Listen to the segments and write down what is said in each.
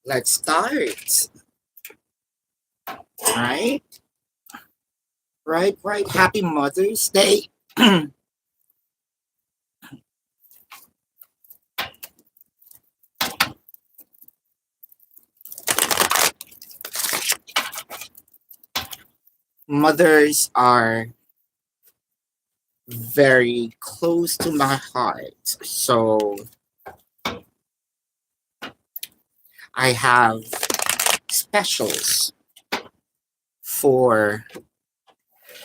Let's start. Right? Right. Happy Mother's Day. Mothers are very close to my heart. So I have specials for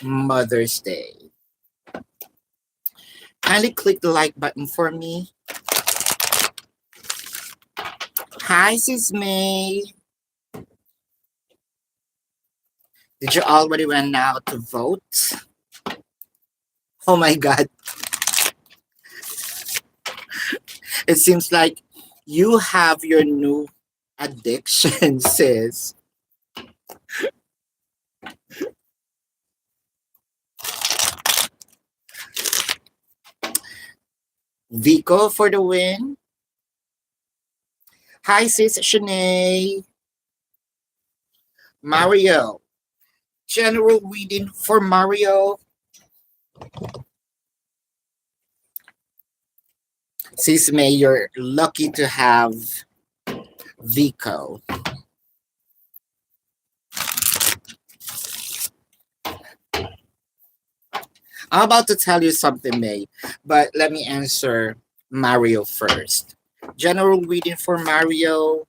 Mother's Day. Kindly click the like button for me. Hi, Sis May. Did you already went out to vote? Oh my God. It seems like you have your new addiction, sis. Vico for the win. Hi, sis Shanae. Mario. General reading for Mario. Sis May, you're lucky to have Vico. I'm about to tell you something, May, but let me answer Mario first. General reading for Mario,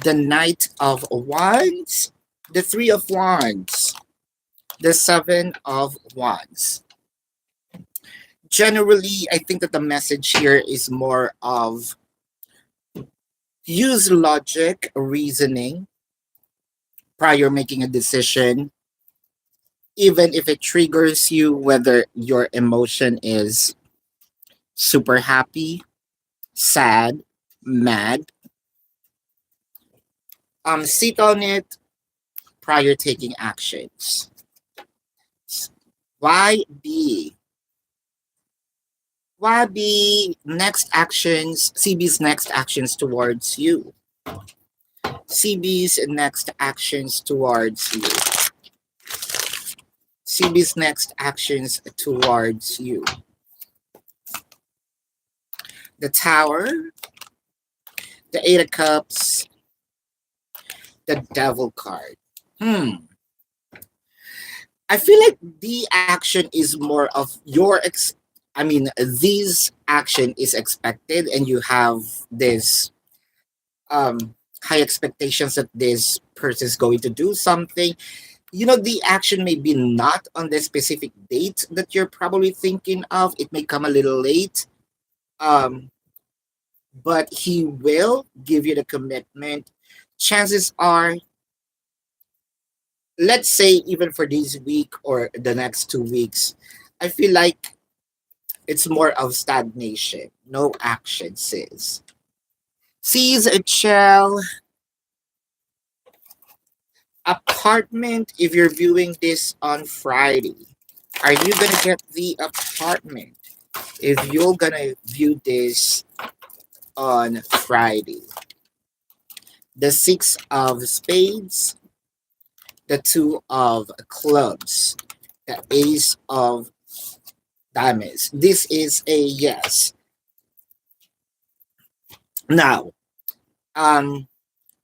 the Knight of Wands, the Three of Wands, the Seven of Wands. Generally, I think that the message here is more of use logic, reasoning prior making a decision, even if it triggers you, whether your emotion is super happy, sad, mad. Sit on it prior taking actions. Why be? Why be next actions? CB's next actions towards you. CB's next actions towards you. CB's next actions towards you. The Tower, the Eight of Cups, the Devil card. I feel like the action is more of I mean, this action is expected, and you have this high expectations that this person is going to do something. The action may be not on the specific date that you're probably thinking of. It may come a little late, um, but he will give you the commitment. Chances are, let's say, even for this week or the next 2 weeks, I feel like it's more of stagnation, no action, sis. Sees a shell apartment. If you're viewing this on Friday, are you gonna get the apartment? If you're gonna view this on Friday, the Six of Spades, the Two of Clubs, the Ace of Diamonds. This is a yes. Now, um,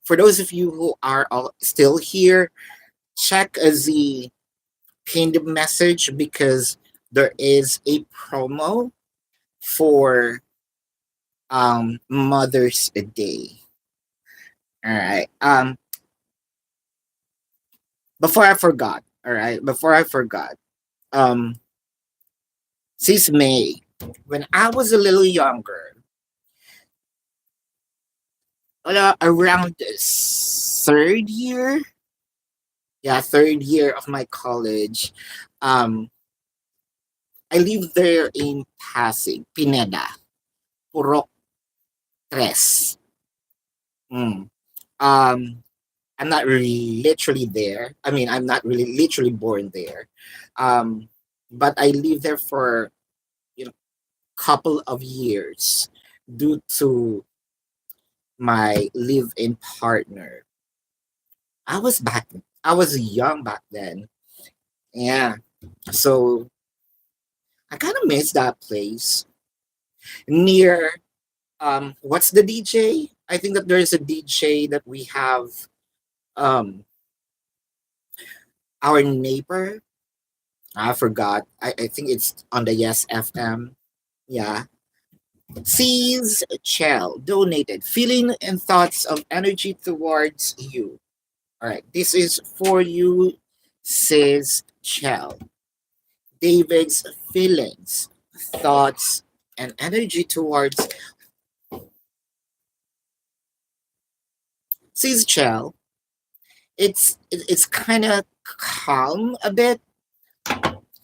for those of you who are all still here, check the pinned message because there is a promo for Mother's Day. All right. Before I forgot. All right. Before I forgot. Um, Sis May, when I was a little younger, around third year, yeah, third year of my college, um, I lived there in Pasig, Pineda, Purok Tres. Mm. Um, I'm not really literally there. I mean, I'm not really literally born there. Um, but I lived there for couple of years due to my live-in partner. I was back. I was young back then. Yeah. So I kind of miss that place near. What's the DJ? I think that there is a DJ that we have. Um, our neighbor. I forgot. I think it's on the Yes FM. Yeah. Sees Chell donated feeling and thoughts of energy towards you. All right, this is for you, says Chell. David's feelings, thoughts, and energy towards says Chell. It's kind of calm a bit.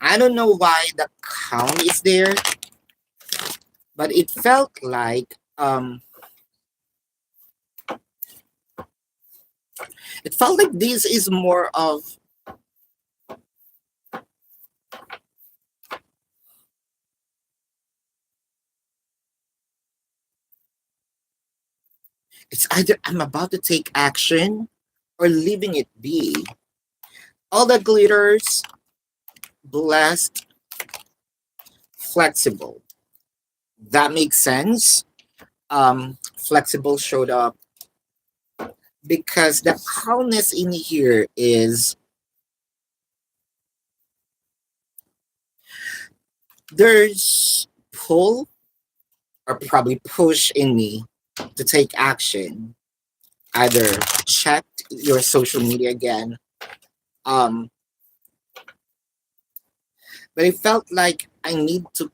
I don't know why the calm is there, but it felt like this is more of it's either I'm about to take action or leaving it be. All that glitters, blessed, flexible. That makes sense. Flexible showed up because the calmness in here is there's pull or probably push in me to take action. Either check your social media again. Um, but it felt like I need to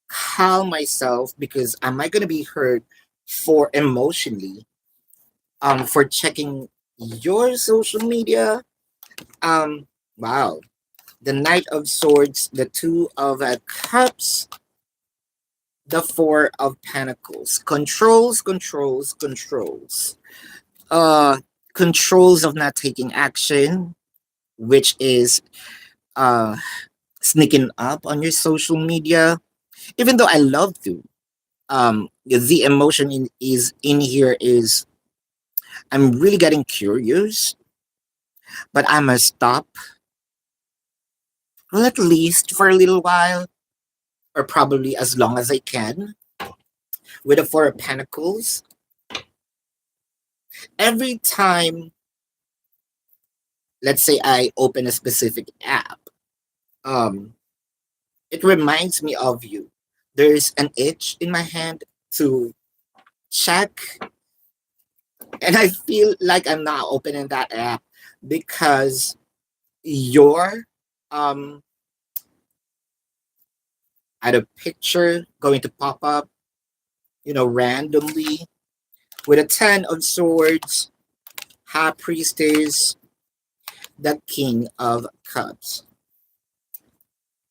calm myself because am I gonna be hurt for emotionally for checking your social media? Wow. The Knight of Swords, the Two of Cups, the Four of Pentacles. Controls, controls, controls. Uh Controls of not taking action, which is uh sneaking up on your social media. Even though I love to. The emotion is in here is I'm really getting curious, but I must stop. Well, at least for a little while, or probably as long as I can. With the Four of Pentacles, every time, let's say I open a specific app, um, it reminds me of you. There's an itch in my hand to check, and I feel like I'm not opening that app because your um at a picture going to pop up, randomly with a 10 of Swords, High Priestess, the King of Cups.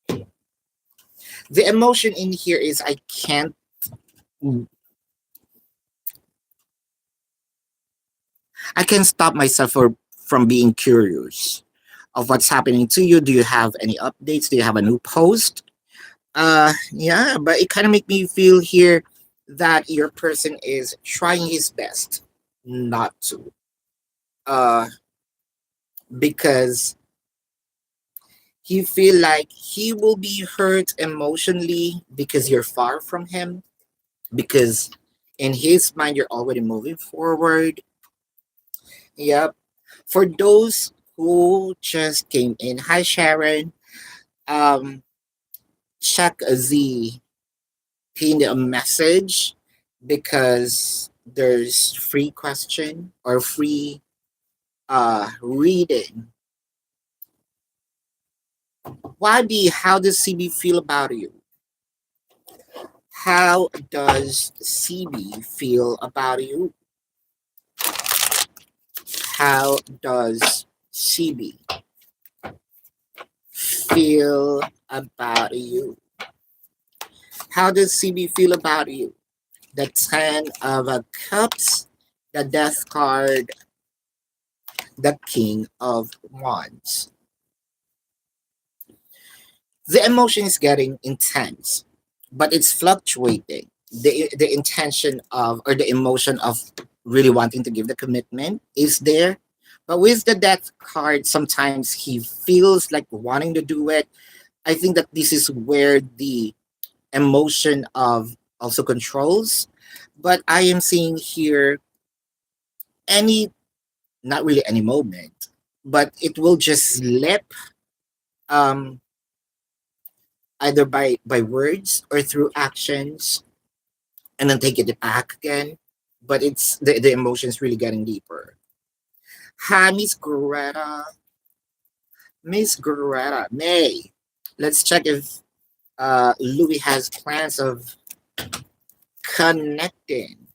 The emotion in here is I can't stop myself from being curious of what's happening to you. Do you have any updates? Do you have a new post? Yeah, but it kind of make me feel here that your person is trying his best not to. Uh, because he feel like he will be hurt emotionally because you're far from him. Because in his mind, you're already moving forward. Yep. For those who just came in, hi Sharon. Um, check the pinned a message because there's free question or free reading. YB, how does CB feel about you? How does CB feel about you? How does CB feel about you? How does CB feel about you? The Ten of Cups, the Death card, the King of Wands. The emotion is getting intense, but it's fluctuating. The intention of or the emotion of really wanting to give the commitment is there. But with the death card, sometimes he feels like wanting to do it. I think that this is where the emotion of also controls. But I am seeing here any, not really any moment, but it will just slip, um, either by words or through actions, and then take it back again. But it's the emotions really getting deeper. Hi, Miss Greta, May. Let's check if Louis has plans of connecting.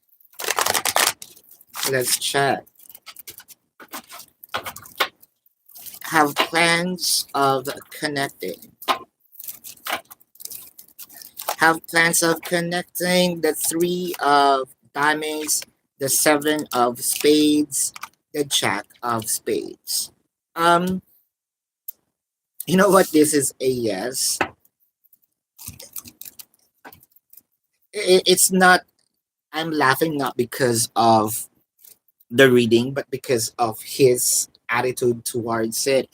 Let's check. Have plans of connecting. Have plans of connecting. The three of diamonds, the seven of spades, the jack of spades. Um, you know what? This is a yes. It's not. I'm laughing not because of the reading, but because of his attitude towards it.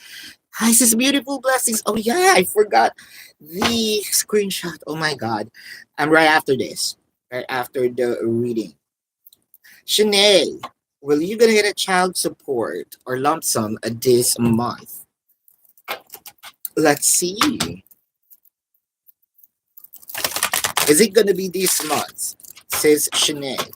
Hi, sis, beautiful blessings. Oh yeah, I forgot the screenshot. Oh my god, I'm right after this, right after the reading. Shanae, will you gonna get a child support or lump sum this month? Let's see. Is it gonna be this month? Says Shanae.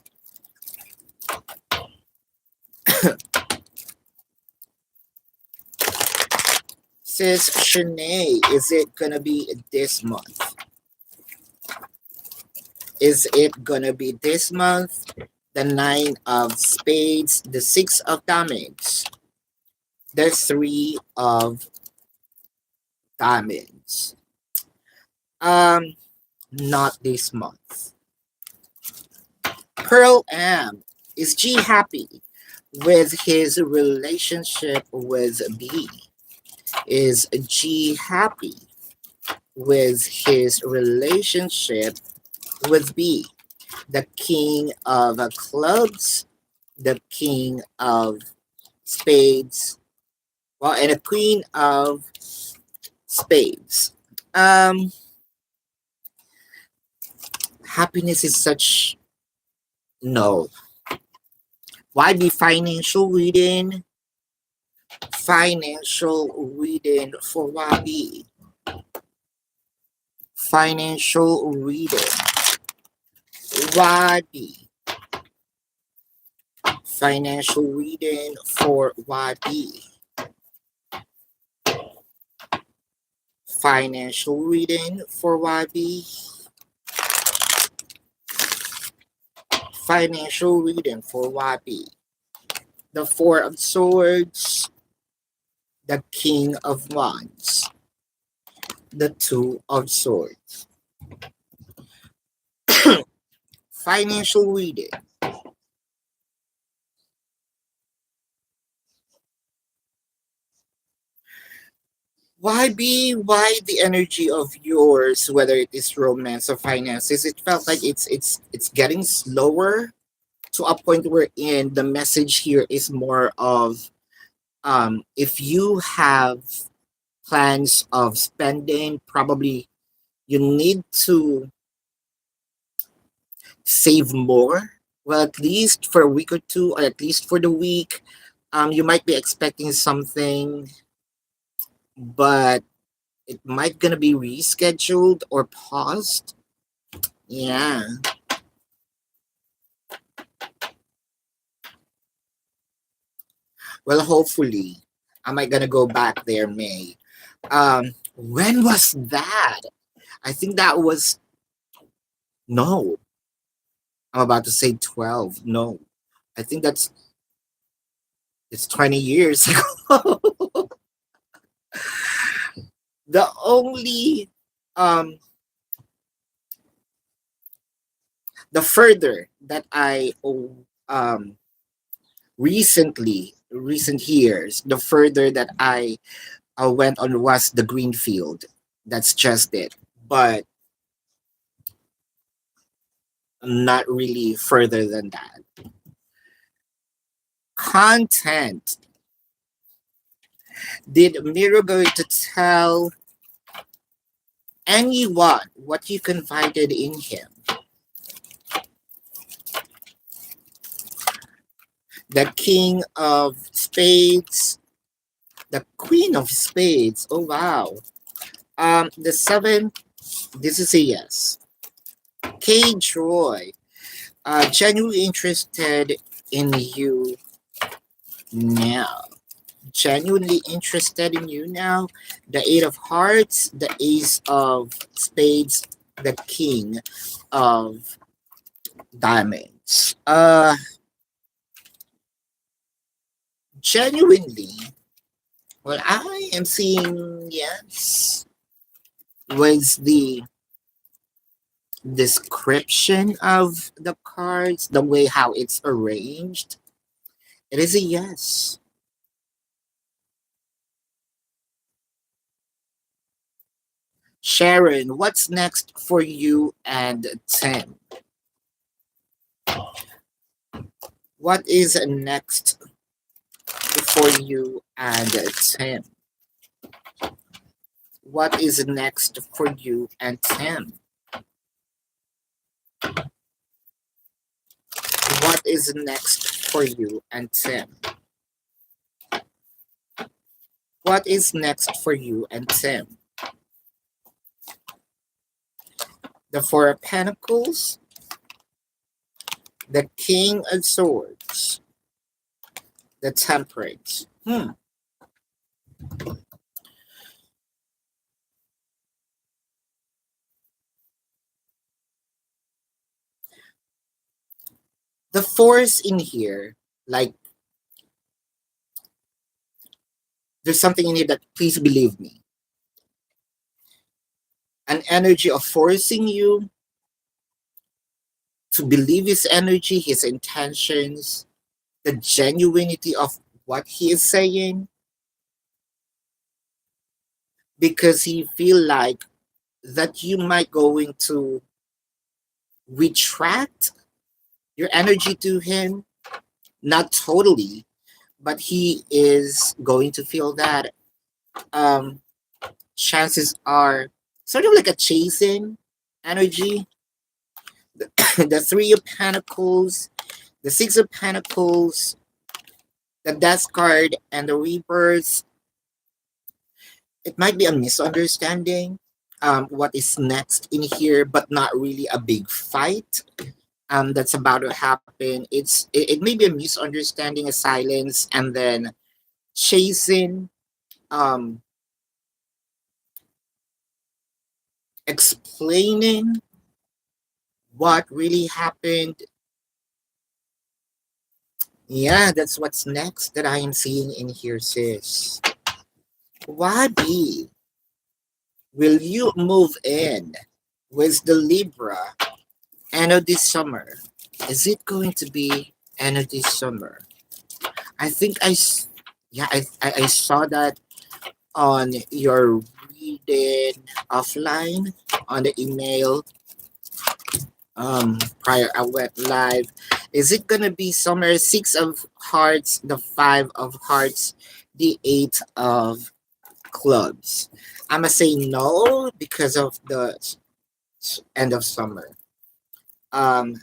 Says Shanae, is it gonna be this month? Is it gonna be this month? The nine of spades, the six of diamonds, the three of diamonds. Um, not this month. Pearl M. Is G happy with his relationship with B? Is G happy with his relationship with B? The king of clubs, the king of spades, well, and a queen of spades. Um, happiness is such no. Why be financial reading? Financial reading for YB. Financial reading. YB. Financial reading for YB. Financial reading for YB. Financial reading for YB. The Four of Swords, the King of Wands, the Two of Swords. Financial reading. Why the energy of yours, whether it is romance or finances, it felt like it's getting slower to a point wherein the message here is more of, if you have plans of spending, probably you need to save more. Well, at least for a week or two, or at least for the week, you might be expecting something, but it might gonna be rescheduled or paused. Yeah. Well, hopefully, I might gonna go back there, May. When was that? I think that was no. I'm about to say 12. No, I think it's 20 years ago. The only um the further that I recent years, the further that I went on was the green field. That's just it. But not really further than that. Content. Did Miro going to tell anyone what you confided in him? The King of Spades, the Queen of Spades. Oh wow. The seven. This is a yes. K. Joy. Genuinely interested in you now. Genuinely interested in you now. The Eight of Hearts, the Ace of Spades, the King of Diamonds. Genuinely, well, I am seeing yes with the description of the cards, the way how it's arranged. It is a yes. Sharon, what's next for you and Tim? What is next for you and Tim? What is next for you and Tim? What is next for you and Tim? What is next for you and Tim? The Four of Pentacles, the King of Swords, the Temperance. The force in here, like there's something in here that please believe me. An energy of forcing you to believe his energy, his intentions, the genuinity of what he is saying, because he feel like that you might going to retract your energy to him, not totally, but he is going to feel that um chances are sort of like a chasing energy. The Three of Pentacles, the Six of Pentacles, the Death card, and the Rebirth. It might be a misunderstanding. What is next in here, but not really a big fight. That's about to happen. It may be a misunderstanding, a silence, and then chasing, um, explaining what really happened. Yeah, that's what's next that I am seeing in here, sis. Why be? Will you move in with the Libra end of this summer? Is it going to be end of this summer? I think yeah, I saw that on your reading offline on the email prior I went live. Is it gonna be summer? Six of Hearts, the Five of Hearts, the Eight of Clubs. I'ma say no because of the end of summer. Um,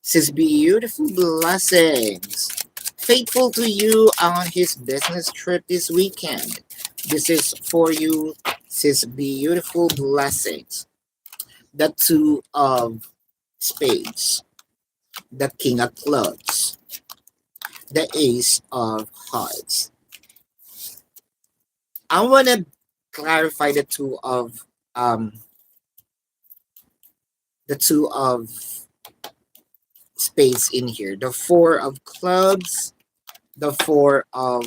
says beautiful blessings. Faithful to you on his business trip this weekend. This is for you, says beautiful blessings. The Two of Spades, the King of Clubs, the Ace of Hearts. I want to clarify the two of spades in here. The Four of Clubs, the Four of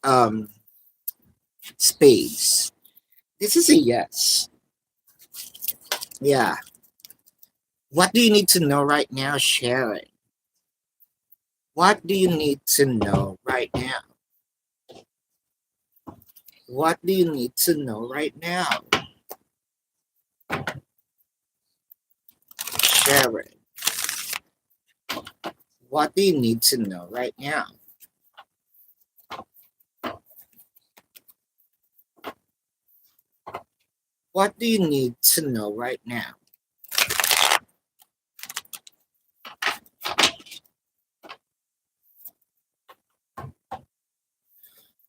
um spades. This is a yes. Yeah. What do you need to know right now, Sharon? What do you need to know right now? What do you need to know right now, Sharon? What do you need to know right now? What do you need to know right now?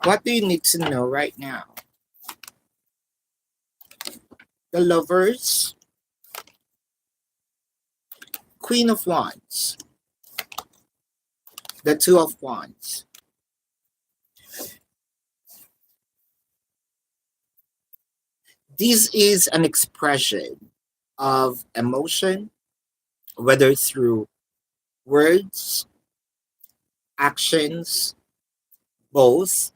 What do you need to know right now? The Lovers, Queen of Wands, the Two of Wands. This is an expression of emotion, whether through words, actions, both.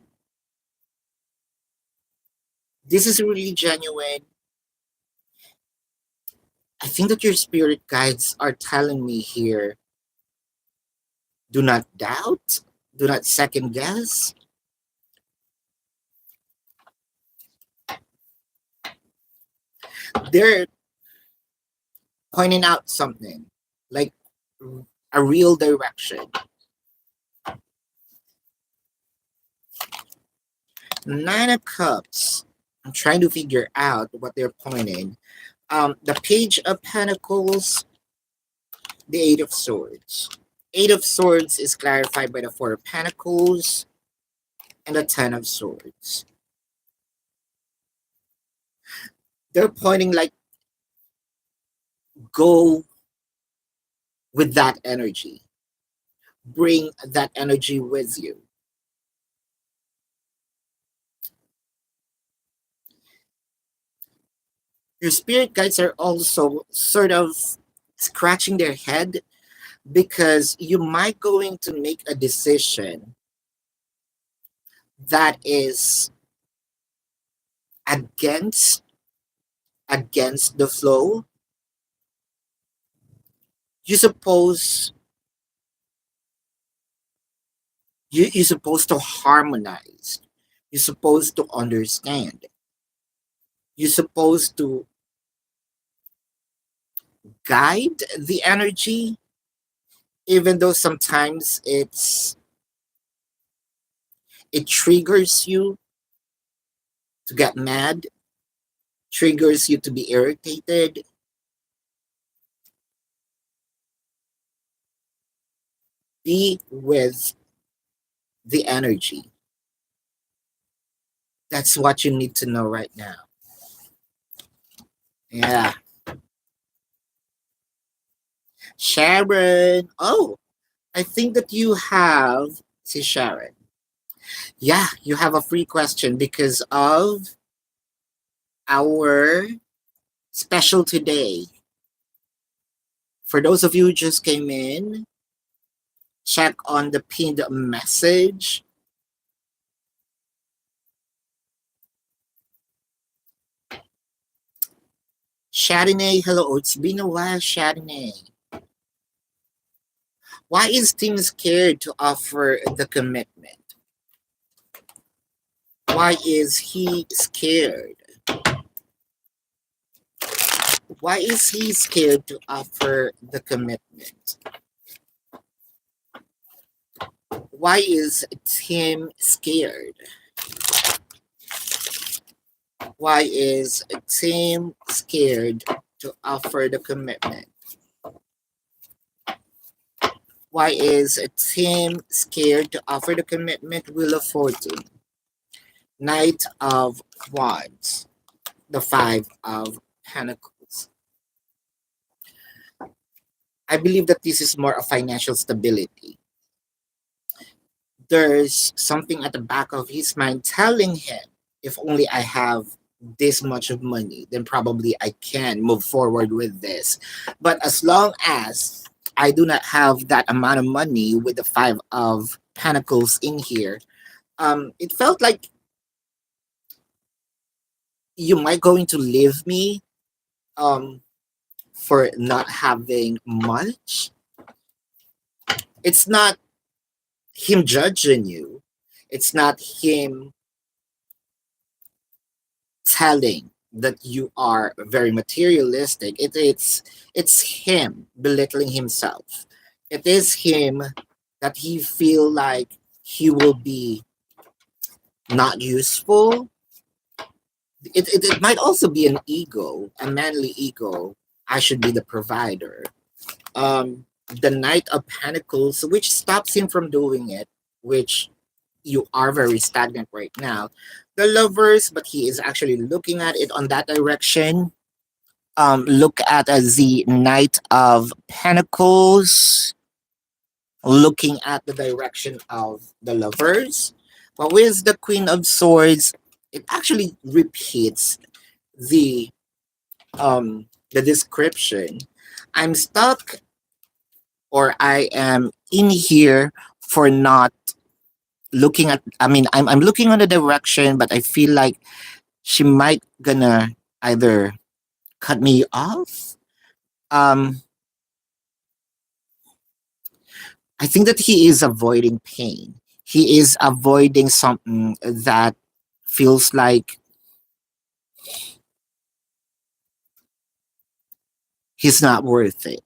This is really genuine. I think that your spirit guides are telling me here, do not doubt, do not second guess. They're pointing out something like a real direction. Nine of Cups. I'm trying to figure out what they're pointing. The Page of Pentacles, the Eight of Swords. Eight of Swords is clarified by the Four of Pentacles and the Ten of Swords. They're pointing like, go with that energy. Bring that energy with you. Your spirit guides are also sort of scratching their head because you might going to make a decision that is against the flow. You suppose you're supposed to harmonize. You're supposed to understand. You're supposed to guide the energy, even though sometimes it triggers you to get mad, triggers you to be irritated. Be with the energy. That's what you need to know right now. Yeah. Sharon. Oh, I think that you have, see Sharon. Yeah, you have a free question because of our special today. For those of you who just came in, check on the pinned message. Chardonnay, hello. It's been a while, Chardonnay. Why is Tim scared to offer the commitment? Why is he scared? Why is he scared to offer the commitment? Why is Tim scared? Why is Tim scared to offer the commitment? Why is Tim scared to offer the commitment? Wheel of Fortune. Knight of Wands. The Five of Pentacles. I believe that this is more of financial stability. There's something at the back of his mind telling him, if only I have this much of money, then probably I can move forward with this. But as long as I do not have that amount of money with the Five of Pentacles in here, it felt like you might going to leave me um, for not having much. It's not him judging you. It's not him telling that you are very materialistic. It's him belittling himself. It is him that he feel like he will be not useful. It might also be an ego, a manly ego. I should be the provider. The Knight of Pentacles, which stops him from doing it, which you are very stagnant right now. The Lovers, but he is actually looking at it on that direction. Look at the Knight of Pentacles, looking at the direction of the Lovers. But with the Queen of Swords, it actually repeats the the description. I'm stuck, or I am in here for not looking at, I mean, I'm looking on the direction, but I feel like she might gonna either cut me off. um I think that he is avoiding pain. He is avoiding something that feels like he's not worth it.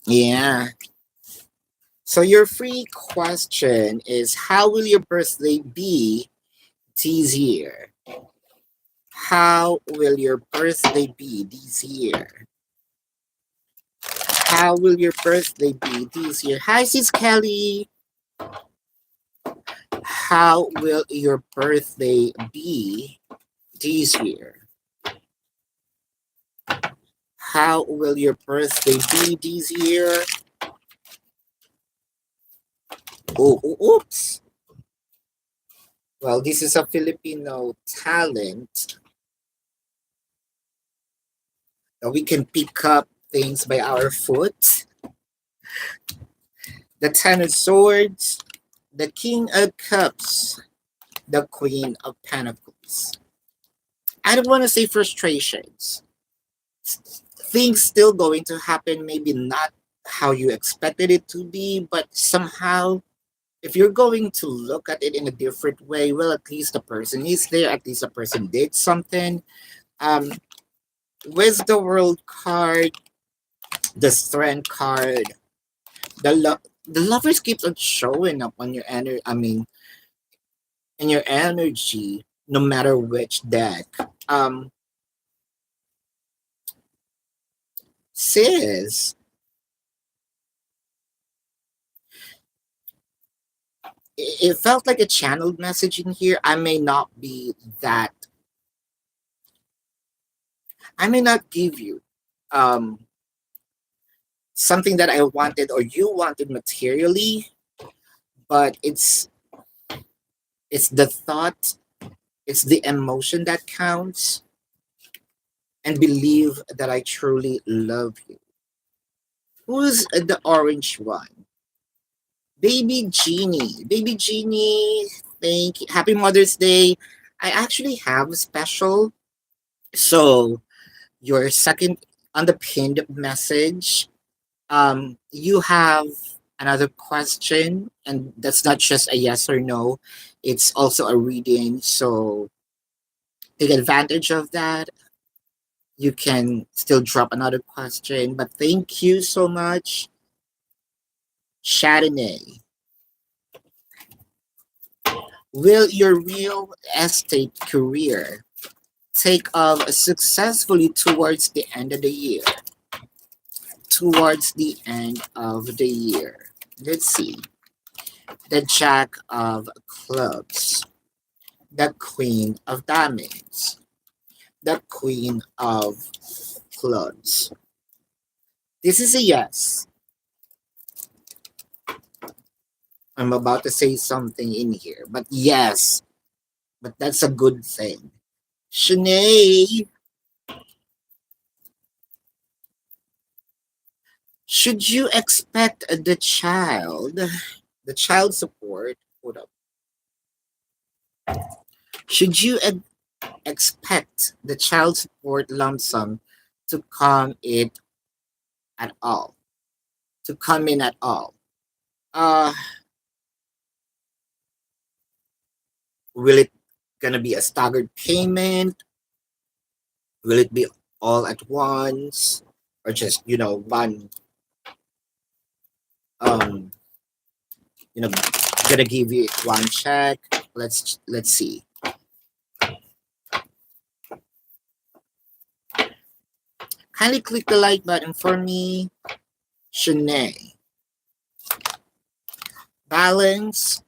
Yeah. So your free question is, how will your birthday be this year? How will your birthday be this year? How will your birthday be this year? Hi, sis Kelly. How will your birthday be this year? How will your birthday be this year? Oops. Well, this is a Filipino talent that we can pick up things by our foot. The Ten of Swords, the King of Cups, the Queen of Pentacles. I don't want to say frustrations. Things still going to happen, maybe not how you expected it to be, but somehow, if you're going to look at it in a different way, well, at least the person is there, at least the person did something. Um, with the World card, the Strength card, the Lovers keeps on showing up on your energy. I mean, in your energy, no matter which deck. Um, sis, it felt like a channeled message in here. That I may not give you um something that I wanted or you wanted materially, but it's the thought, it's the emotion that counts, and believe that I truly love you. Who's the orange one? Baby Genie. Baby Genie, thank you. Happy Mother's Day. I actually have a special. So your second on the pinned message, you have another question, and that's not just a yes or no, it's also a reading. So take advantage of that. You can still drop another question, but thank you so much, Chardonnay. Will your real estate career take off successfully towards the end of the year? Towards the end of the year. Let's see. The Jack of Clubs, the Queen of Diamonds, the Queen of Clubs. This is a yes. I'm about to say something in here, but yes, but that's a good thing. Shanae, should you expect the child support, hold up, should you expect the child support lump sum to come in at all? To come in at all? Uh, will it gonna be a staggered payment? Will it be all at once, or just one um you know gonna give you one check. Let's see. Kindly click the like button for me. Shanae. Balance,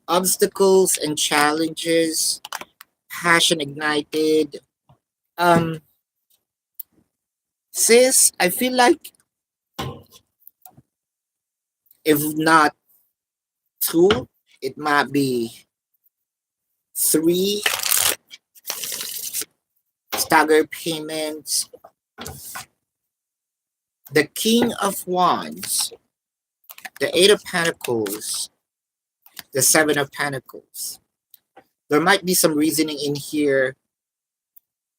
obstacles and challenges, passion ignited. Um, sis, I feel like if not two, it might be three stagger payments. The King of Wands, the Eight of Pentacles, the Seven of Pentacles. There might be some reasoning in here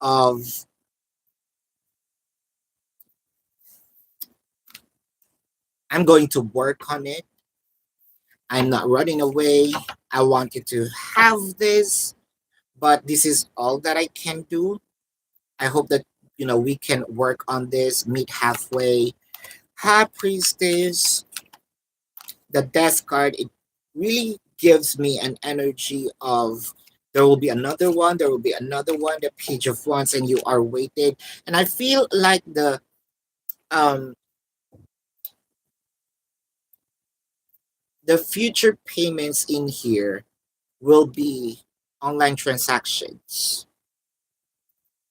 of I'm going to work on it. I'm not running away. I want you to have this, but this is all that I can do. I hope that we can work on this, meet halfway. High Priestess, the Death card, it really gives me an energy of there will be another one, there will be another one, the Page of Wands, and you are waited. And I feel like um the future payments in here will be online transactions.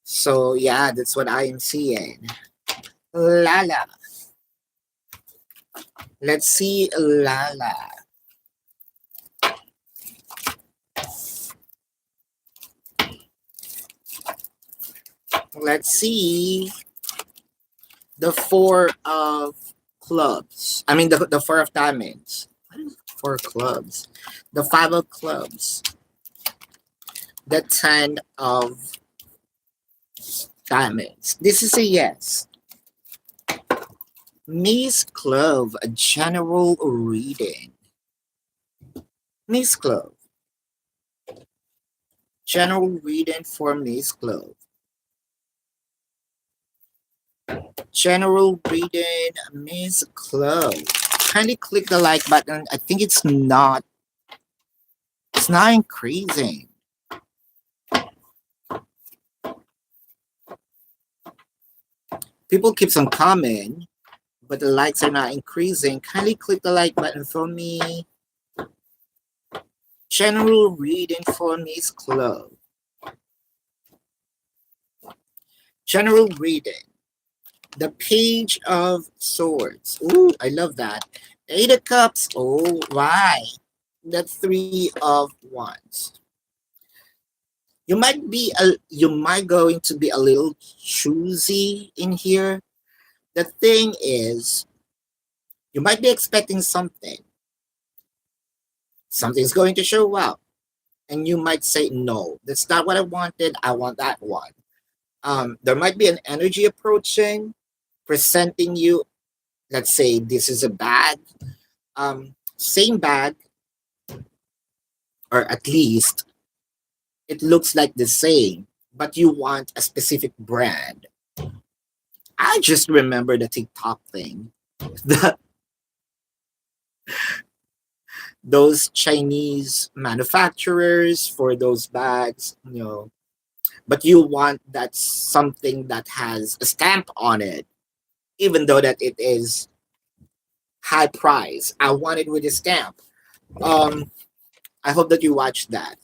So yeah, that's what I am seeing. Lala. Let's see Lala. Let's see the Four of Clubs. I mean the Four of Diamonds. Four of Clubs. The Five of Clubs. The Ten of Diamonds. This is a yes. Miss Clove, a general reading. Miss Clove. General reading for Miss Clove. General reading, Miss Clove. Kindly click the like button. I think it's not increasing. People keeps on coming, but the likes are not increasing. Kindly click the like button for me. General reading for Miss Clove. General reading. The Page of Swords. Ooh, I love that. Eight of Cups. Oh, right. The Three of Wands. You might going to be a little choosy in here. The thing is, you might be expecting something. Something's going to show up, and you might say, "No, that's not what I wanted. I want that one." There might be an energy approaching, presenting you. Let's say this is a bag, same bag, or at least it looks like the same, but you want a specific brand. I just remember the TikTok thing. The, those Chinese manufacturers for those bags, but you want that something that has a stamp on it, even though that it is high price. I want it with a stamp. Um, I hope that you watched that.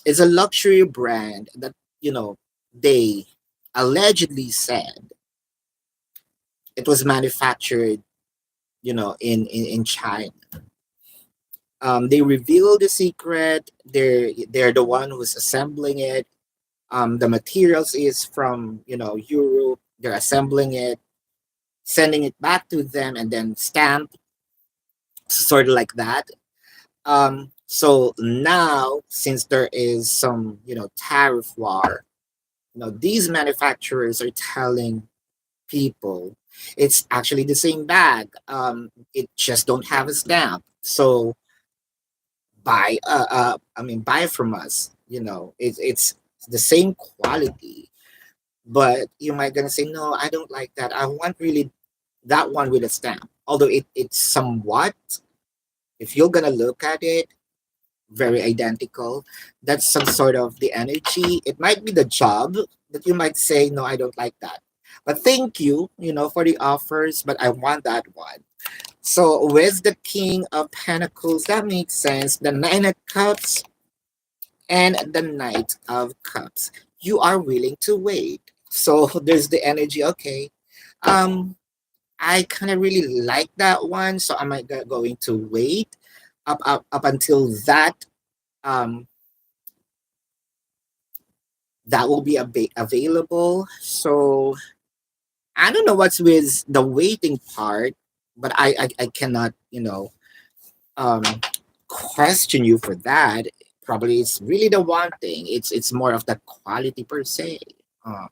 It's a luxury brand that they allegedly said it was manufactured in China. They reveal the secret. They're the one who's assembling it. The materials is from Europe. They're assembling it, sending it back to them, and then stamped, sort of like that. So now, since there is some tariff war, these manufacturers are telling people it's actually the same bag. It just don't have a stamp. So buy from us. It's the same quality. But you might gonna say, no, I don't like that. I want really that one with a stamp. Although it's somewhat, if you're gonna look at it, very identical. That's some sort of the energy. It might be the job that you might say, no, I don't like that. But thank you, for the offers, but I want that one. So with the King of Pentacles, that makes sense. The Nine of Cups and the Knight of Cups. You are willing to wait. So there's the energy. Okay, um, I kind of really like that one, so I might going to wait up until um that will be available. So I don't know what's with the waiting part, but I cannot um question you for that. Probably it's really the one thing. It's more of the quality per se. Uh,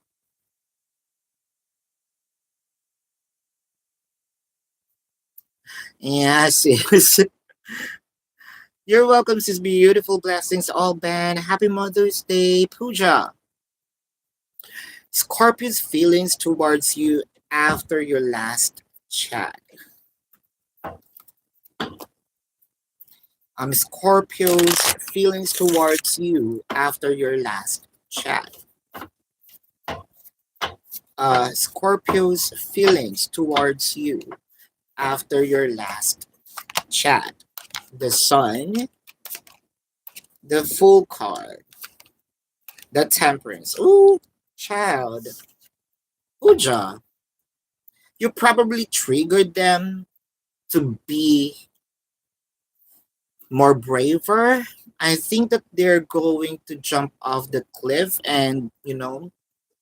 yes, yes. You're welcome, sis. Beautiful blessings, all Ben. Happy Mother's Day, Pooja. Scorpio's feelings towards you after your last chat. Scorpio's feelings towards you after your last chat. Scorpio's feelings towards you after your last chat. The Sun, the Full card, the Temperance. Ooh, child. Uja, you probably triggered them to be more braver. I think that they're going to jump off the cliff and,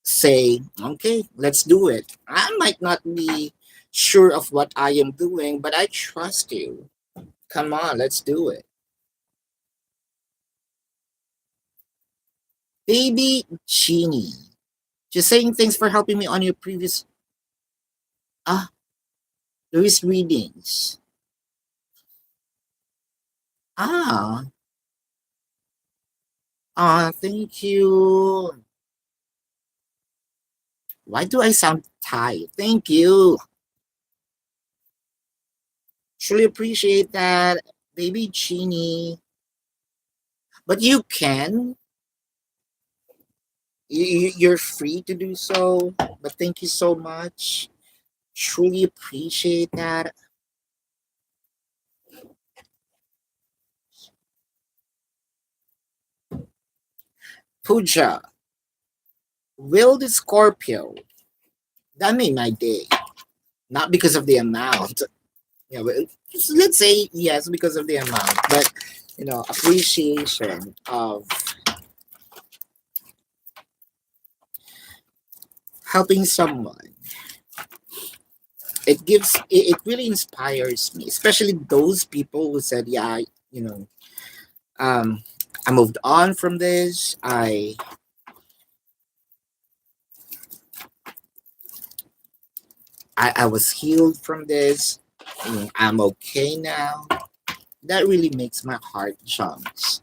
say, okay, let's do it. I might not be sure of what I am doing, but I trust you. Come on, let's do it. Baby Genie, just saying thanks for helping me on your previous ah Louis readings. Ah, thank you. Why do I sound tired? Thank you. Truly appreciate that, baby Genie. But you can. You're free to do so. But thank you so much. Truly appreciate that. Pooja, will the Scorpio, that made my day. Not because of the amount. Yeah, but let's say yes because of the amount. But, appreciation of helping someone. It really inspires me, especially those people who said, yeah, you know, um, I moved on from this. I was healed from this. I'm okay now. That really makes my heart jumps.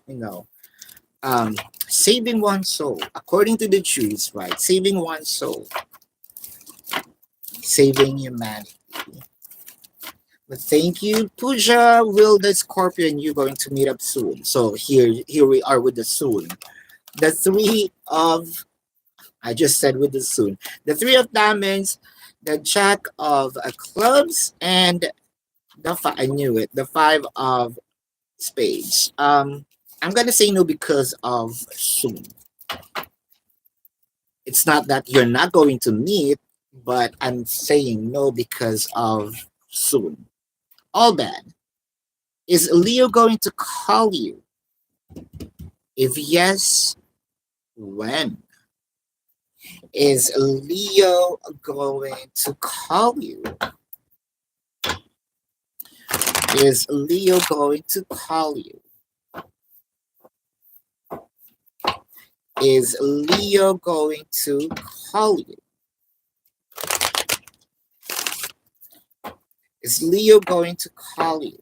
Um, saving one soul, according to the Jews, right? Saving one soul, saving humanity. But thank you, Pooja. Will the Scorpio and you going to meet up soon? So here we are with the soon. The three of I just said with the soon. The three of diamonds, the jack of clubs, and I knew it. The five of spades. I'm gonna say no because of soon. It's not that you're not going to meet, but I'm saying no because of soon. All bad. Is Leo going to call you? If yes, when? Is Leo going to call you? Is Leo going to call you? Is Leo going to call you? Is Leo going to call you?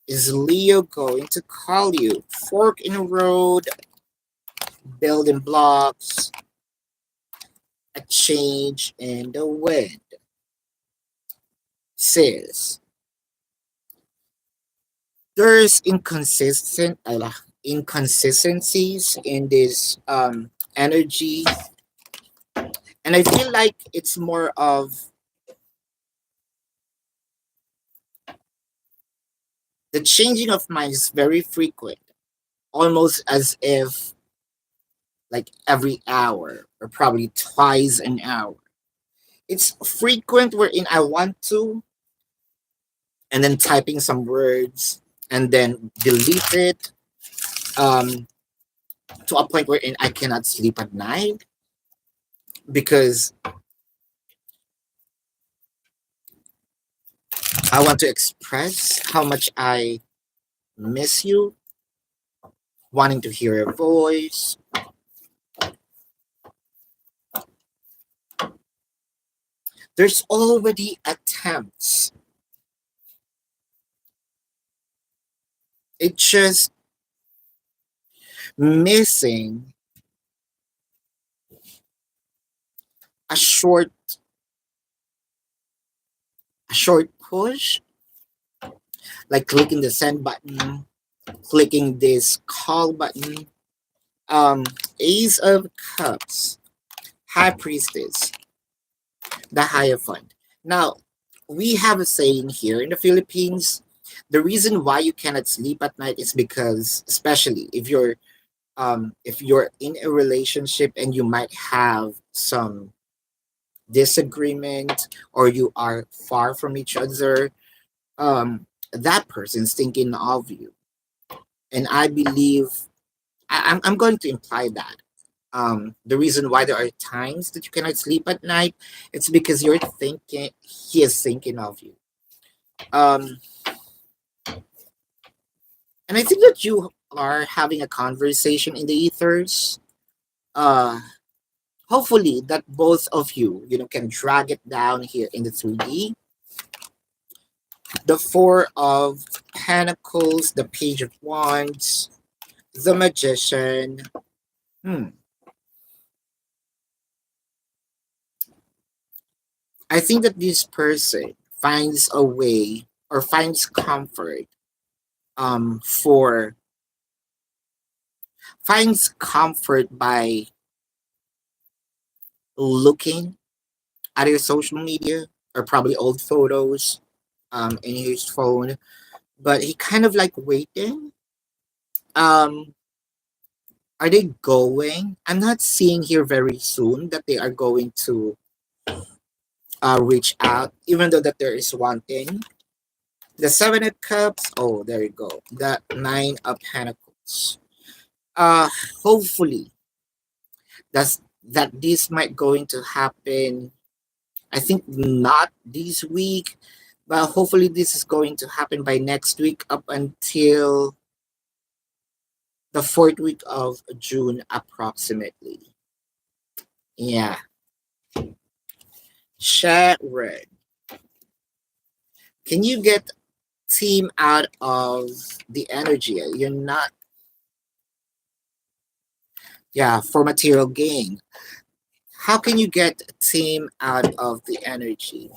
Is Leo going to call you? Fork in the road, building blocks, a change in the wind. Says there's inconsistencies in this energy, and I feel like it's more of the changing of mind is very frequent, almost as if like every hour or probably twice an hour. It's frequent wherein I want to, and then typing some words and then delete it, um, to a point wherein I cannot sleep at night because I want to express how much I miss you, wanting to hear your voice. There's already attempts. It's just missing a short push, like clicking the send button, clicking this call button. Um, Ace of Cups, High Priestess, the Hierophant. Now, we have a saying here in the Philippines. The reason why you cannot sleep at night is because, especially if you're in a relationship and you might have some disagreement or you are far from each other, that person's thinking of you. And I believe I'm going to imply that. The reason why there are times that you cannot sleep at night, it's because you're thinking he is thinking of you. Um, and I think that you are having a conversation in the ethers. Uh, Hopefully that both of you, can drag it down here in the 3D. The Four of Pentacles, the Page of Wands, the Magician. Hmm. I think that this person finds a way or finds comfort for finds comfort by looking at his social media or probably old photos in his phone, but he kind of like waiting. Um, are they going? I'm not seeing here very soon that they are going to reach out, even though that there is one thing. The Seven of Cups. Oh, there you go. The Nine of Pentacles. Uh, Hopefully that this might going to happen. I think not this week, but hopefully this is going to happen by next week up until the fourth week of June, approximately. Yeah. Sharon, can you get team out of the energy? You're not, yeah, for material gain. How can you get team out of the energy?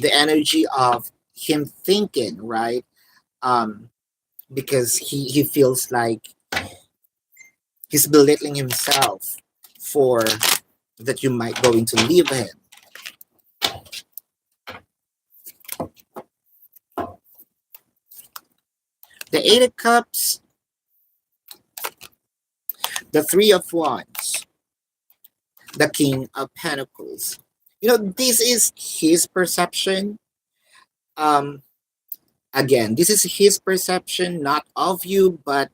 The energy of him thinking, right? Um, because he feels like he's belittling himself for that you might going to leave him. The Eight of Cups, the Three of Wands, the King of Pentacles. This is his perception. Um, Again, this is his perception, not of you, but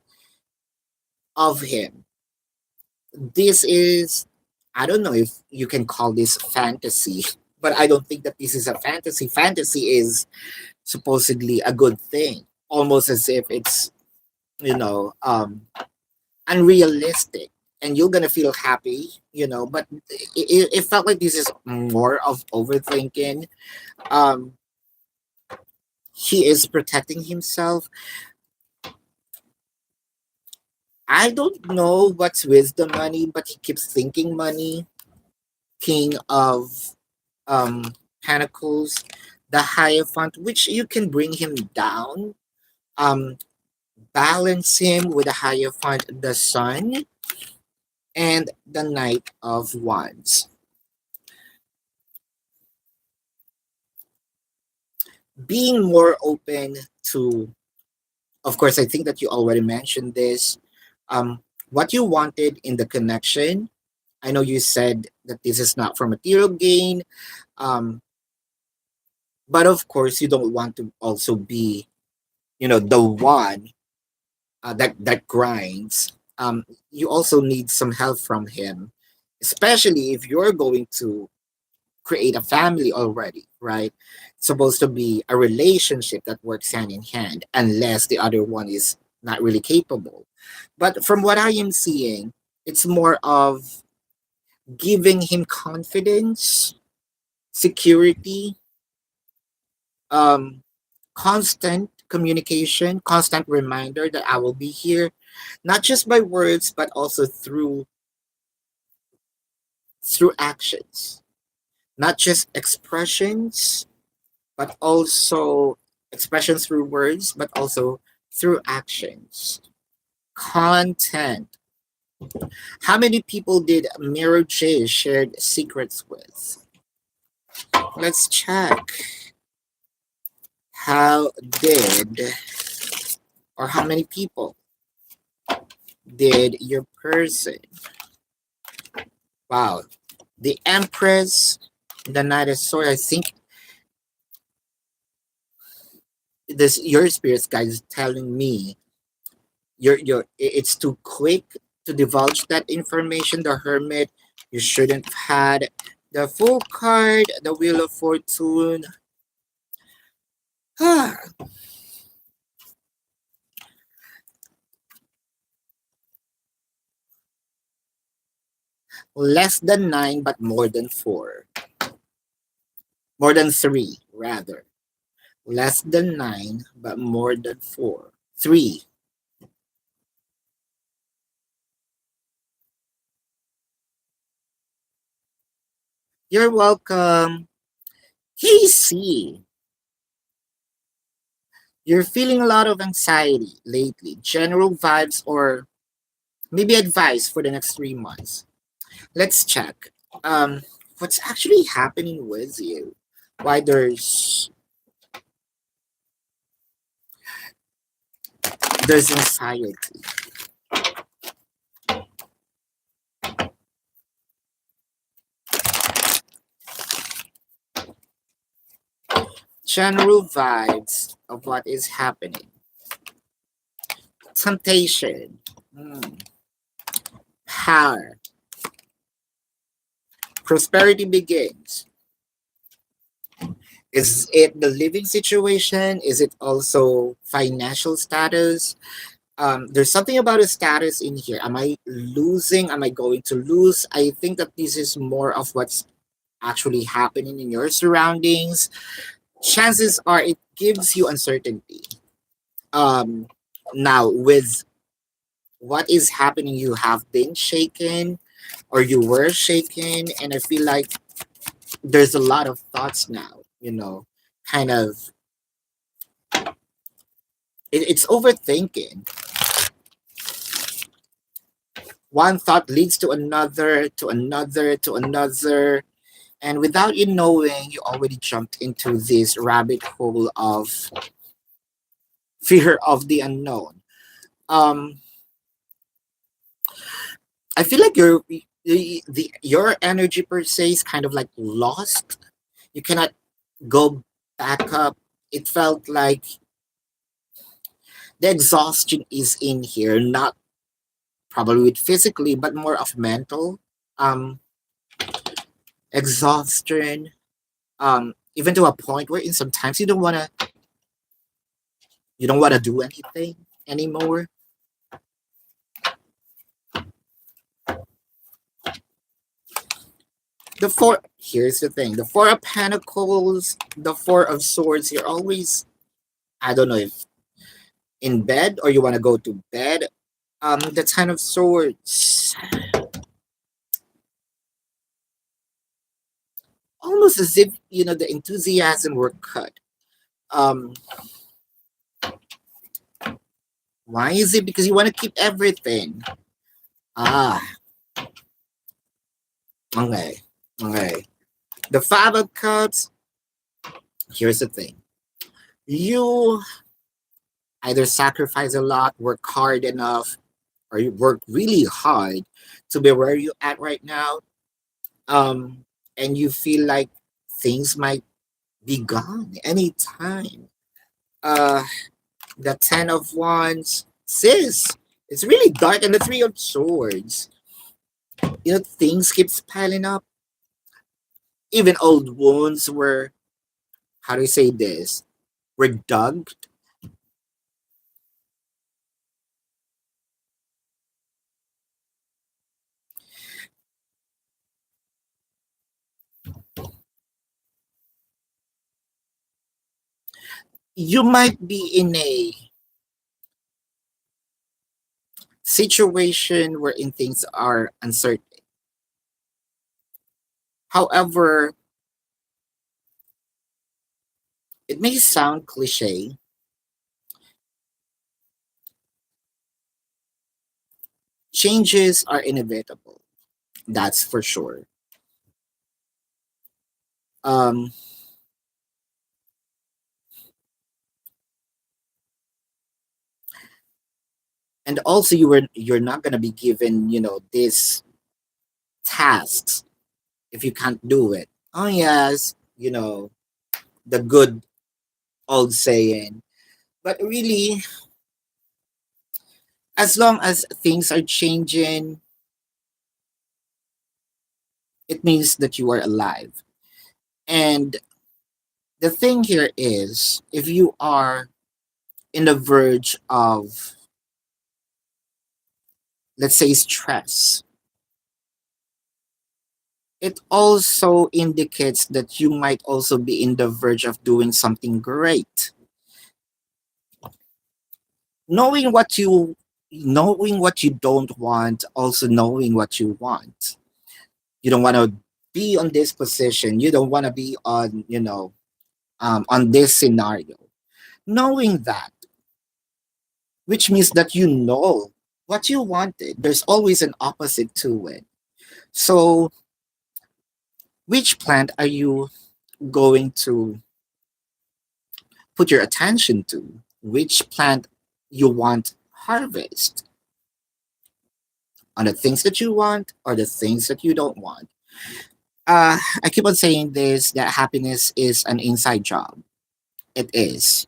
of him. This is, I don't know if you can call this fantasy, but I don't think that this is a fantasy. Fantasy is supposedly a good thing, almost as if it's, you know, um, unrealistic. And you're gonna feel happy, but it felt like this is more of overthinking. Um, he is protecting himself. I don't know what's with the money, but he keeps thinking money. King of Pentacles, the Hierophant, which you can bring him down. Um, Balance him with the Hierophant, the Sun, and the Knight of Wands. Being more open to, of course, I think that you already mentioned this. What you wanted in the connection. I know you said that this is not for material gain, um, but of course, you don't want to also be, the one that grinds. You also need some help from him, especially if you're going to create a family already, right? It's supposed to be a relationship that works hand in hand, unless the other one is not really capable. But from what I am seeing, it's more of giving him confidence, security, um, constant communication, constant reminder that I will be here, not just by words, but also through actions, not just expressions, but also expressions through words, but also through actions. Content. How many people did Mirror J shared secrets with? Let's check. How did, or how many people did your person? Wow. The Empress, the Knight of Swords. I think this your spirit's guide is telling me it's too quick to divulge that information. The Hermit, you shouldn't have had the Full card, the Wheel of Fortune. Less than nine, but more than four. More than three, rather. Less than nine, but more than four. Three. You're welcome. Casey, you're feeling a lot of anxiety lately. General vibes or maybe advice for the next 3 months. Let's check. Um, what's actually happening with you? Why there's anxiety. General vibes of what is happening. Temptation. Power. Prosperity begins. Is it the living situation? Is it also financial status? There's something about a status in here. Am I losing? Am I going to lose? I think that this is more of what's actually happening in your surroundings. Chances are it gives you uncertainty. Um, Now, with what is happening, you have been shaken or you were shaken, and I feel like there's a lot of thoughts now, kind of, it's overthinking. One thought leads to another, to another, to another. And without you knowing, you already jumped into this rabbit hole of fear of the unknown. Um, I feel like your energy per se is kind of like lost. You cannot go back up. It felt like the exhaustion is in here, not probably with physically, but more of mental um exhaustion. Even to a point where in sometimes you don't wanna do anything anymore. Here's the thing, the Four of Pentacles, the Four of Swords, you're always, I don't know if in bed or you want to go to bed, The Ten of Swords, almost as if the enthusiasm were cut. Um, why is it? Because you want to keep everything. Ah, okay, okay. The Five of Cups. Here's the thing: you either sacrifice a lot, work hard enough, or you work really hard to be where you at right now. Um, and you feel like things might be gone anytime. Uh, the Ten of Wands, sis, it's really dark, and the Three of Swords. Things keeps piling up. Even old wounds were, how do you say this? Were dug. You might be in a situation wherein things are uncertain. However, it may sound cliche. Changes are inevitable. That's for sure. Um, and also you're not gonna be given these tasks if you can't do it. Oh yes, the good old saying. But really, as long as things are changing, it means that you are alive. And the thing here is, if you are in the verge of, let's say, stress, it also indicates that you might also be in the verge of doing something great. Knowing what you don't want, also knowing what you want. You don't want to be on this position. You don't want to be on this scenario. Knowing that, which means that you know what you wanted. There's always an opposite to it. So, which plant are you going to put your attention to? Which plant you want harvest? On the things that you want or the things that you don't want? I keep on saying this, that happiness is an inside job. It is.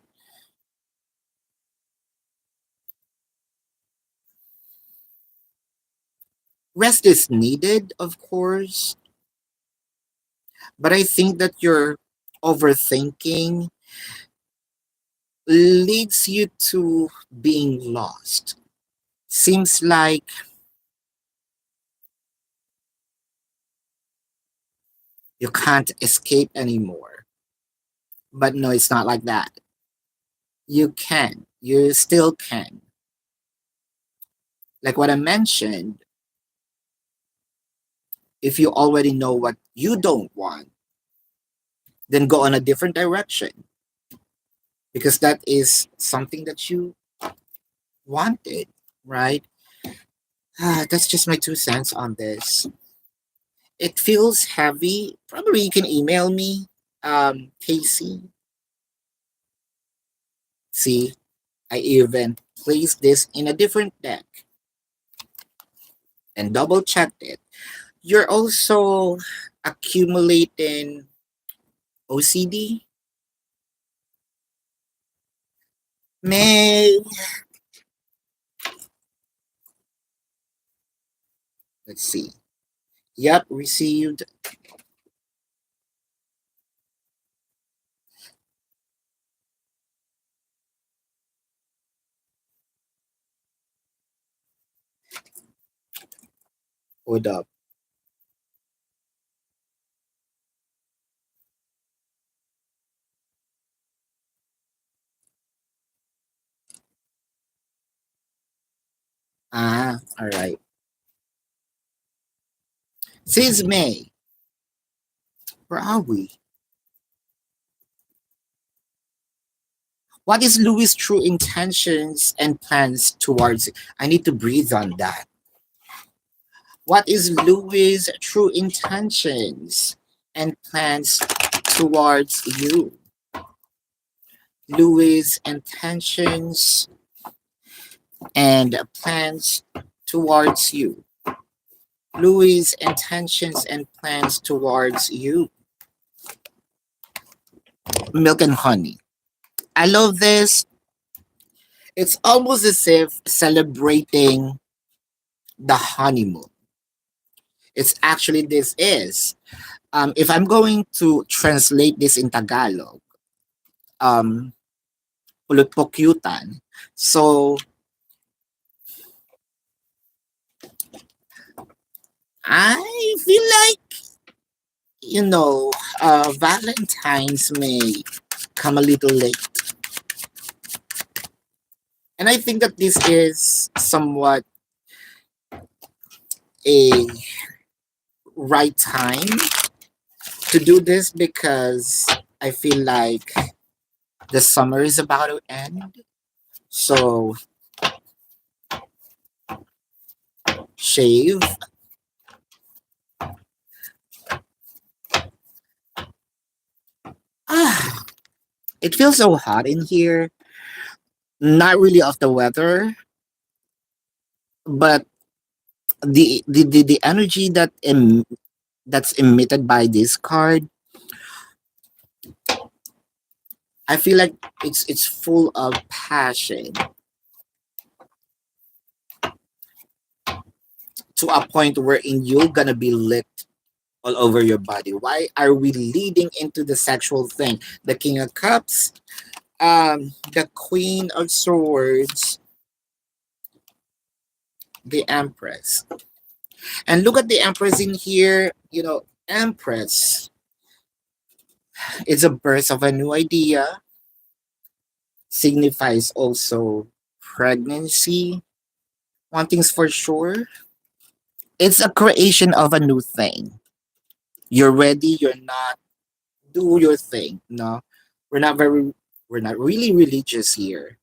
Rest is needed, of course, but I think that your overthinking leads you to being lost. Seems like you can't escape anymore. But no, it's not like that. You can. You still can. Like what I mentioned, if you already know what you don't want, then go on a different direction because that is something that you wanted, right? That's just my 2 cents on this. It feels heavy. Probably you can email me, Casey. See, I even placed this in a different deck and double checked it. You're also accumulating OCD. May, let's see. Yep, received. Hold up. All right. Since May, where are we? What is Louis' true intentions and plans towards it? I need to breathe on that. What is Louis' true intentions and plans towards you? Louis' intentions and plans towards you. Louis' intentions and plans towards you. Milk and honey. I love this. It's almost as if celebrating the honeymoon. It's actually this is. If I'm going to translate this in Tagalog, um, ulutpokyutan. So I feel like, Valentine's may come a little late. And I think that this is somewhat a right time to do this because I feel like the summer is about to end. So shave. Ah, it feels so hot in here. Not really of the weather, but the energy that's emitted by this card, I feel like it's full of passion to a point wherein you're gonna be lit all over your body. Why are we leading into the sexual thing? The King of Cups, the Queen of Swords, the Empress. And look at the Empress in here. Empress is a birth of a new idea, signifies also pregnancy. One thing's for sure, it's a creation of a new thing. You're ready, you're not, do your thing. No, we're not very, we're not really religious here.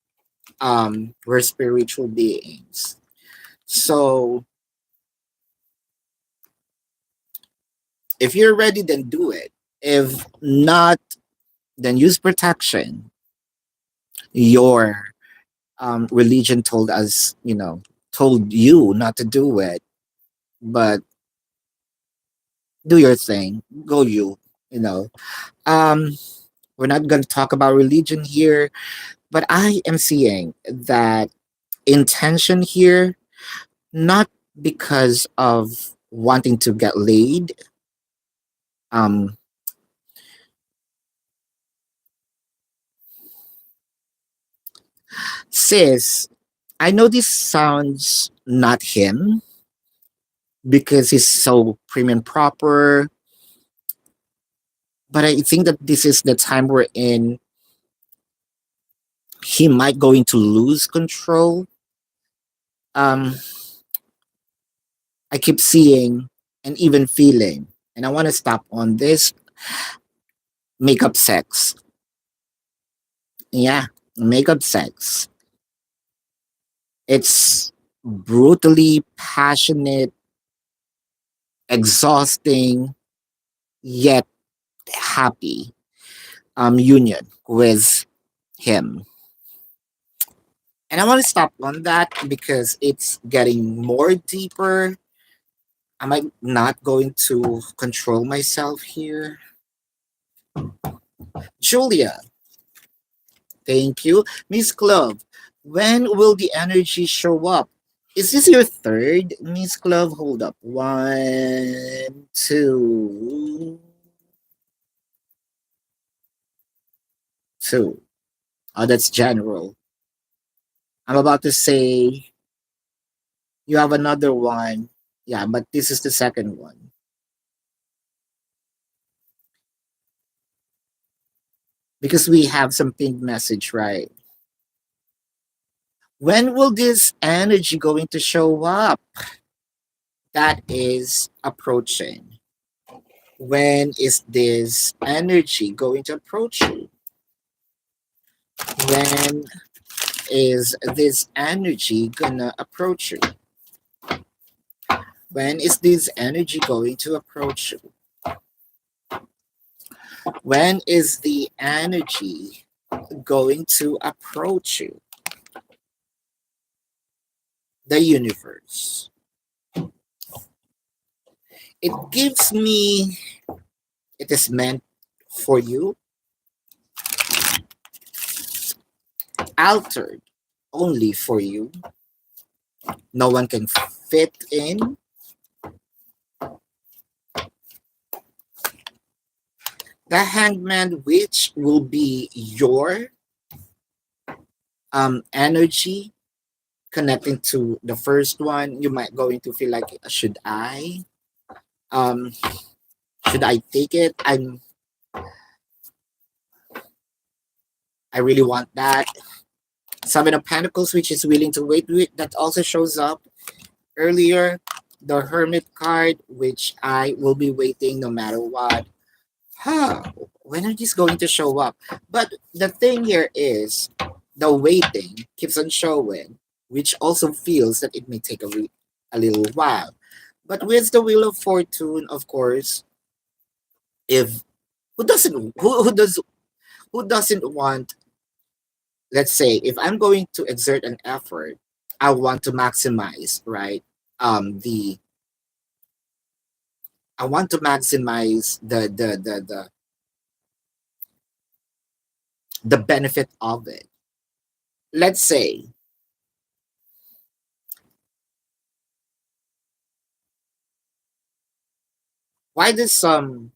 We're spiritual beings. So if you're ready, then do it. If not, then use protection. Your religion told you not to do it, but do your thing. Go you. You know. Um, we're not going to talk about religion here, but I am seeing that intention here, not because of wanting to get laid. Um, sis, I know this sounds not him because he's so prim and proper, but I think that this is the time we're in. He might going to lose control. Um, I keep seeing and even feeling, and I want to stop on this makeup sex. Yeah, makeup sex. It's brutally passionate, exhausting, yet happy union with him. And I want to stop on that because it's getting more deeper. Am I not going to control myself here? Julia, thank you. Miss Clove, when will the energy show up? Is this your third, Miss Clove? Hold up. One, two, two. Oh, that's general. I'm about to say you have another one. Yeah, but this is the second one. Because we have some pink message, right? When will this energy going to show up? That is approaching. When is this energy going to approach you? When is this energy gonna approach you? When is this energy going to approach you? When is the energy going to approach you? The universe. It gives me, it is meant for you, altered only for you. No one can fit in. The hangman, which will be your energy connecting to the first one. You might going to feel like, um should I take it? I really want that. Seven of Pentacles, which is willing to wait. That also shows up earlier. The Hermit card, which I will be waiting no matter what. Huh, when are these going to show up? But the thing here is, the waiting keeps on showing, which also feels that it may take a little while. But with the Wheel of Fortune, of course, if who doesn't want, let's say, if I'm going to exert an effort, I want to maximize, right? The I want to maximize the benefit of it. Let's say, why does some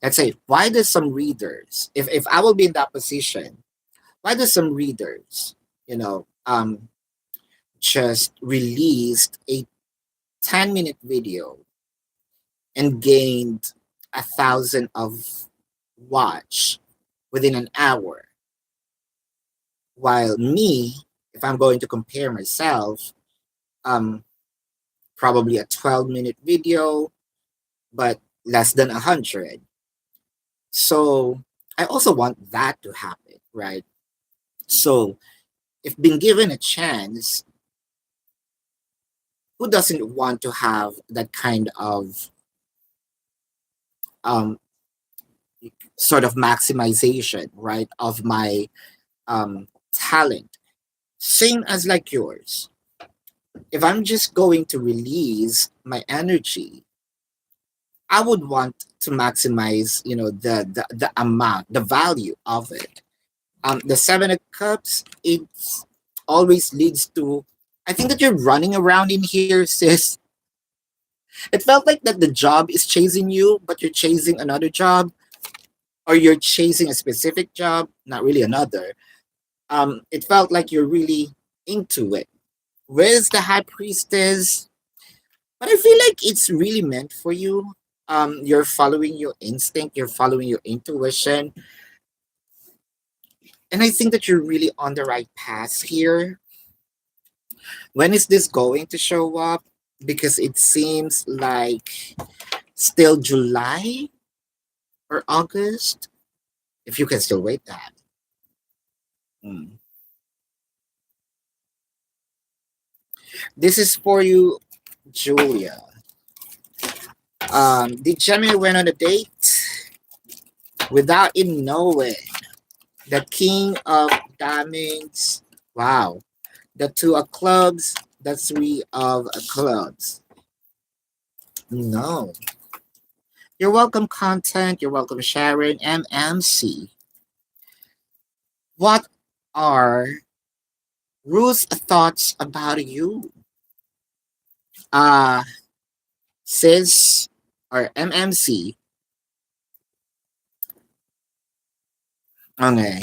let's say why does some readers, if I will be in that position, why do some readers, you know, just released a 10-minute video and gained 1,000 of watch within an hour, while me, if I'm going to compare myself, um probably a 12-minute video but less than 100. So I also want that to happen, right? So if being given a chance, who doesn't want to have that kind of um, sort of maximization, right, of my talent? Same as like yours. If I'm just going to release my energy, I would want to maximize, the amount, the value of it. The Seven of Cups, it always leads to, I think that you're running around in here, sis. It felt like that the job is chasing you, but you're chasing another job, or you're chasing a specific job, not really another. It felt like you're really into it. Where's the High Priestess? But I feel like it's really meant for you. You're following your instinct, you're following your intuition, and I think that you're really on the right path here. When is this going to show up? Because it seems like still July or August, if you can still wait that. Mm. This is for you, Julia. Did Gemini went on a date without him knowing? The King of Diamonds. Wow. The Two of Clubs. The Three of Clubs. No. You're welcome, content. You're welcome, Sharon. MMC. What are Ruth's thoughts about you? Uh, Sis or MMC. Okay.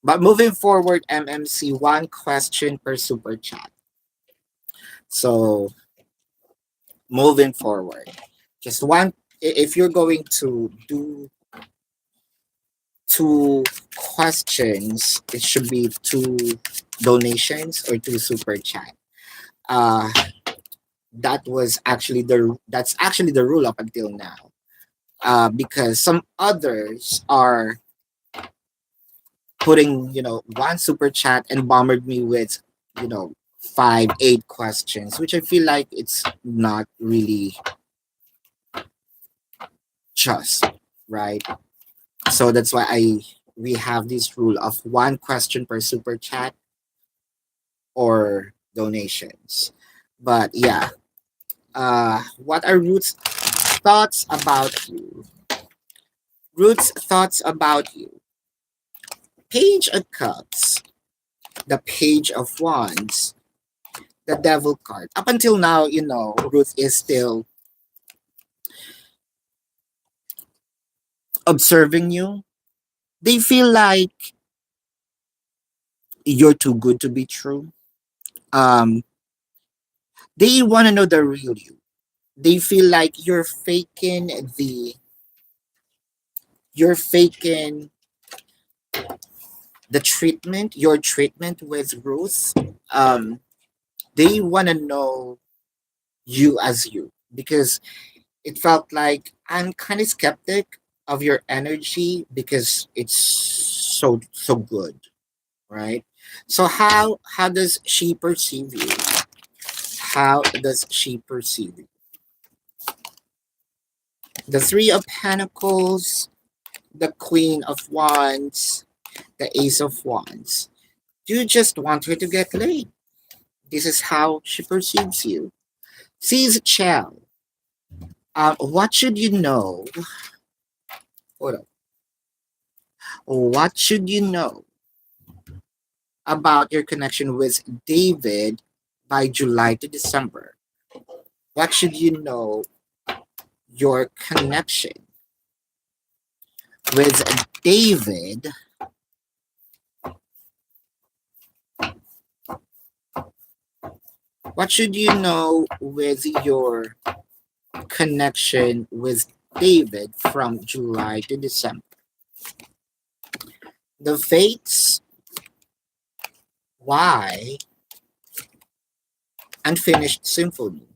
But moving forward, MMC, one question per super chat. So moving forward, just one. if you're going to do two questions, it should be two donations or two super chat. Uh, that's actually the rule up until now. Because some others are putting one super chat and bombarded me with you know 5 8 questions, which I feel like it's not really just right. So that's why I we have this rule of one question per super chat or donations. But yeah, what are Ruth's thoughts about you? Ruth's thoughts about you. Page of Cups, the Page of Wands, the Devil card. Up until now, Ruth is still observing you. They feel like you're too good to be true. Um, they want to know the real you. They feel like you're faking your treatment with Ruth. Um, they want to know you as you because it felt like I'm kind of skeptic of your energy because it's so good, right? So how does she perceive you? How does she perceive you? The Three of Pentacles, the Queen of Wands, the Ace of Wands. You just want her to get laid. This is how she perceives you. Sees Chell. What should you know? Hold on. What should you know about your connection with David by July to December? What should you know your connection with David? What should you know with your connection with David from July to December? The Fates, why Unfinished Symphony.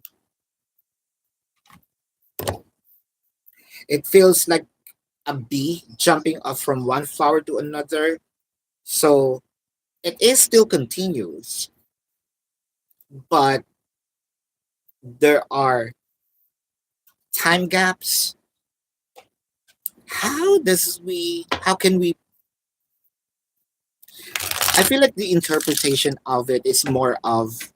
It feels like a bee jumping up from one flower to another. So it is still continuous, but there are time gaps. How can we I feel like the interpretation of it is more of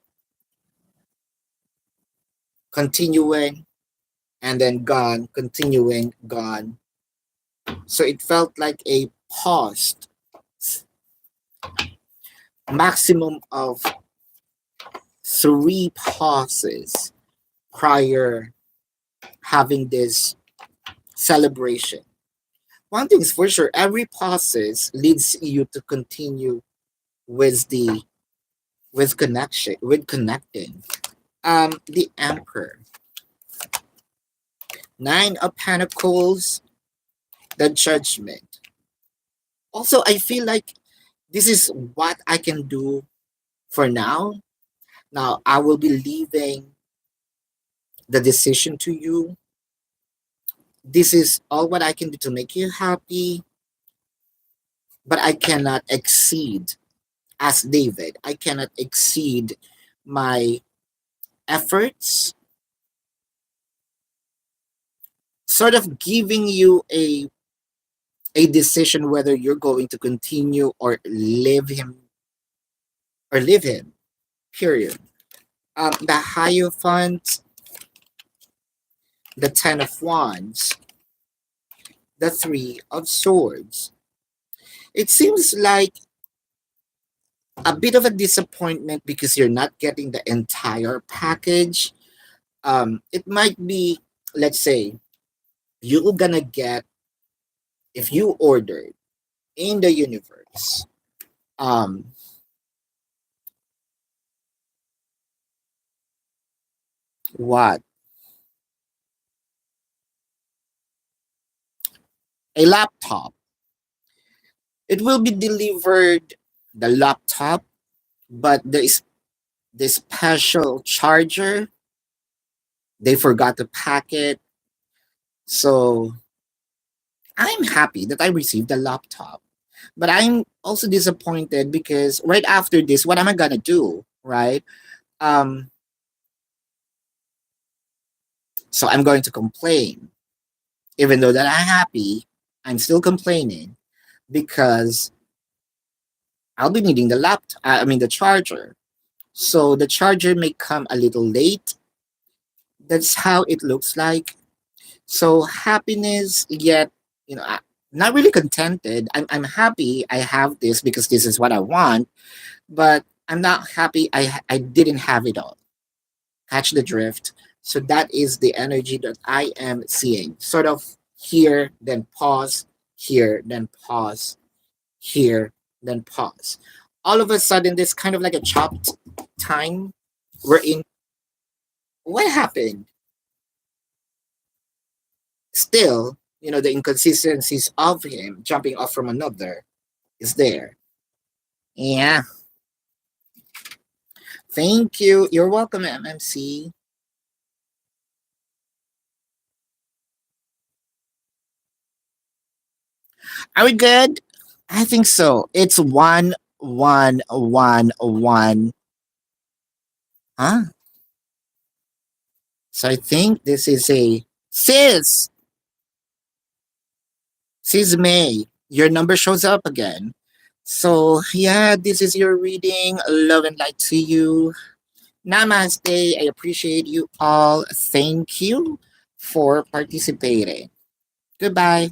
continuing and then gone, continuing, gone. So it felt like a paused maximum of 3 pauses prior having this celebration. One thing's for sure, every pauses leads you to continue with the with connecting. The Emperor, 9 of Pentacles, the Judgment. Also, I feel like this is what I can do for now. Now, I will be leaving the decision to you. This is all what I can do to make you happy, but I cannot exceed, as David, I cannot exceed my efforts, sort of giving you a decision whether you're going to continue or leave him, period. The Hierophant, the Ten of Wands, the Three of Swords. It seems like a bit of a disappointment because you're not getting the entire package. It might be, let's say, you're gonna get if you ordered in the universe. Um, what a laptop. It will be delivered, the laptop, but there is this special charger. They forgot to pack it. So I'm happy that I received the laptop. But I'm also disappointed because right after this, what am I gonna do? Right? Um, so I'm going to complain. Even though that I'm happy, I'm still complaining because I'll be needing the laptop. I mean the charger. So the charger may come a little late. That's how it looks like. So happiness, yet not really contented. I'm happy I have this because this is what I want, but I'm not happy I didn't have it all. Catch the drift. So that is the energy that I am seeing. Sort of here, then pause, here, then pause, here, then pause. All of a sudden, this kind of like a chopped time. We're in. What happened? Still, the inconsistencies of him jumping off from another is there. Yeah. Thank you. You're welcome, MMC. Are we good? I think so. It's 1111. Huh? So I think this is a sis. Sis May. Your number shows up again. So yeah, this is your reading. Love and light to you. Namaste. I appreciate you all. Thank you for participating. Goodbye.